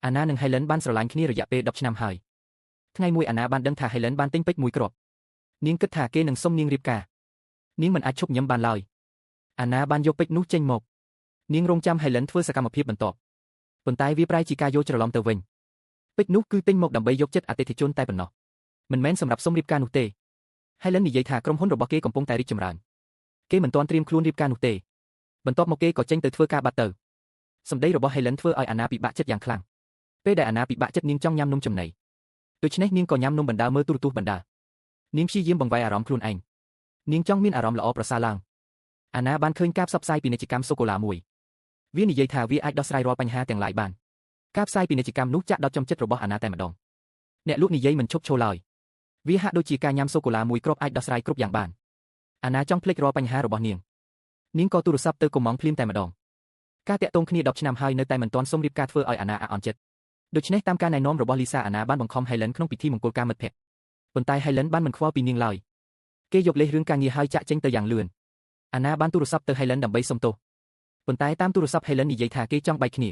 អាណានិង Highland បានស្រឡាញ់គ្នារយៈពេល10 ឆ្នាំហើយថ្ងៃមួយអាណាបានដឹងថា Highland បានទិញពេជ្រមួយគ្រាប់នាងគិតថាគេនឹងសុំនាងរៀបការនាងមិនអាចឈប់ញឹមបានឡើយអាណាបានយកពេជ្រនោះចេញមកនាងរងចាំ Highland ធ្វើសកម្មភាពបន្ទាប់ប៉ុន្តែវាប្រែជាការយល់ច្រឡំទៅវិញពេជ្រនោះគឺទិញមកដើម្បីយកចិត្តអតិថិជនតែប៉ុណ្ណោះមិនមែនសម្រាប់សុំរៀបការនោះទេ Highland និយាយថាក្រុមហ៊ុនរបស់គេកំពុងតែរីកចម្រើនគេមិនទាន់ត្រៀមខ្លួនរៀបការនោះទេបន្ទាប់មកគេក៏ចេញទៅធ្វើការបាត់ទៅសម្ដីរបស់ Highland ធ្វើឲ្យអាណាពិបាកចិត្តយ៉ាងខ្លាំងពេលដែលអាណាពិបាកចិត្តនាងចង់ញ៉ាំនំចំណីដូច្នេះនាងក៏ញ៉ាំនំបណ្ដើរមើលទូរទស្សន៍បណ្ដើរនាងព្យាយាមបង្វែរអារម្មណ៍ខ្លួនឯងនាងចង់មានអារម្មណ៍ល្អប្រសើរឡើងអាណាបានឃើញការផ្សព្វផ្សាយពាណិជ្ជកម្មសូកូឡាមួយវានិយាយថាវាអាចដោះស្រាយរាល់បញ្ហាទាំងឡាយបានការផ្សាយពាណិជ្ជកម្មនោះចាក់ដល់ចំចិត្តរបស់អាណាតែម្ដងអ្នកលក់និយាយមិនឈប់ឈរឡើយវាហាក់ដូចជាការញ៉ាំសូកូឡាមួយគ្រាប់អាចដោះស្រាយគ្រប់យ៉ាងបានអាណាចង់ភ្លេចរាល់បញ្ហារបស់នាងក៏ទូរស័ព្ទទៅកុំងភ្លាមតែម្ដងការតាក់ទងគ្នា10ឆ្នាំហើយនៅតែមិនទាន់សុំរៀបការធ្វើឲ្យអាណាអាក់អន់ចិត្តដូច្នេះតាមការណែនាំរបស់លីសាអាណាបានបង្ខំ Highland ក្នុងពិធីមង្គលការមិត្តភក្តិប៉ុន្តែ Highland បានមិនខ្វល់ពីនាងឡើយគេយកលេសរឿងការងារហើយចាក់ចេញទៅយ៉ាងលឿនអាណាបានទូរស័ព្ទទៅ Highland ដើម្បីសុំទោសប៉ុន្តែតាមទូរស័ព្ទ Highland និយាយថាគេចង់បែកគ្នា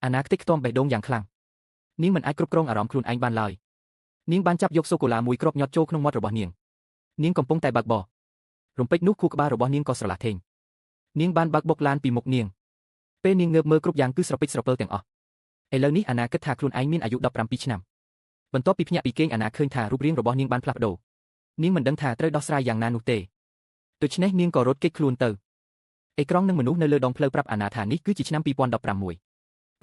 អាណាខ្ទេចខ្ទាំបេះដូងយ៉ាងខ្លាំងនាងមិនអាចគ្រប់គ្រងអារម្មណ៍ខ្លួនឯងបានឡើយនាងបានចាប់យកសូកូឡាមួយគ្រាប់ញាត់ចូលក្នុងមាត់របស់នាងកំពុងតែបើកបររំពេចនោះខួរក្បាលរបស់នាងក៏ស្រឡះថេងនាងបានបើកបុកឡានពីមុខនាងពេលនាងងើបមើលគ្រប់យ៉ាងគឺស្រពេចស្រពិលទាំងអស់ឥឡូវនេះអាណាគិតថាខ្លួនឯងមានអាយុ17ឆ្នាំបន្ទាប់ពីភ្ញាក់ពីគេងអាណាឃើញថារូបរាងរបស់នាងបានផ្លាស់ប្ដូរនាងមិនដឹងថាត្រូវដោះស្រាយយ៉ាងណានោះទេដូច្នេះនាងក៏រត់គេចខ្លួនទៅអេក្រង់នឹងមនុស្សនៅលើដងផ្លូវប្រាប់អាណាថានេះគឺជាឆ្នាំ2016ប៉ុ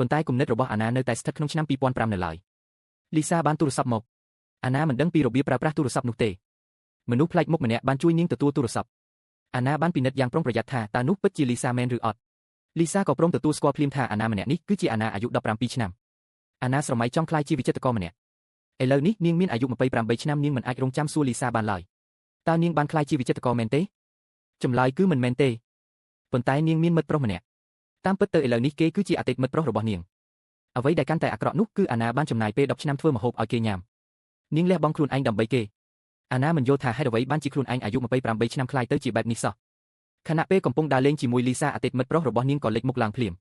ន្តែគំនិតរបស់អាណានៅតែស្ថិតក្នុងឆ្នាំ2005នៅឡើយលីសាបានទូរស័ព្ទមកអាណាមិនដឹងពីរបៀបប្រើប្រាស់ទូរស័ព្ទនោះទេមនុស្សប្លែកមុខម្នាក់បានជួយនាងទទួលទូរស័ព្ទអាណាបានពិនិត្យយ៉ាងប្រុងប្រយ័ត្នថាតើនោះពិតជាលីសាមែនឬអត់លីសាក៏ព្រមទទួលស្គាល់ភ្លាមថាអាណាម្នាក់នេះគឺជាអាណាអាយុ17ឆ្នាំអាណាស្រមៃចង់ក្លាយជាវិចិត្រករម្នាក់ឥឡូវនេះនាងមានអាយុ28ឆ្នាំនាងមិនអាចរងចាំសួរលីសាបានឡើយតើនាងបានក្លាយជាវិចិត្រករមែនទេចម្លើយគឺមិនមែនទេប៉ុន្តែនាងមានមិត្តប្រុសម្នាក់តាមពិតទៅឥឡូវនេះគេគឺជាអតីតមិត្តប្រុសរបស់នាងអ្វីដែលកាន់តែអាក្រក់នោះគឺអាណាបានចំណាយពេល10ឆ្នាំធ្វើម្ហូបឲ្យគេញ៉ាំនាងលះបង់ខ្លួនឯងដើម្បីគេអាណាមិនយល់ថាហេតុអ្វីបានជាខ្លួនឯងអាយុ28ឆ្នាំខ្លាយទៅជាបែបនេះសោះខណៈពេលកំពុងដើរលេងជាមួយលីសាអតីតមិត្តប្រុសរបស់នាងក៏លេចមុខឡើងភ្លាម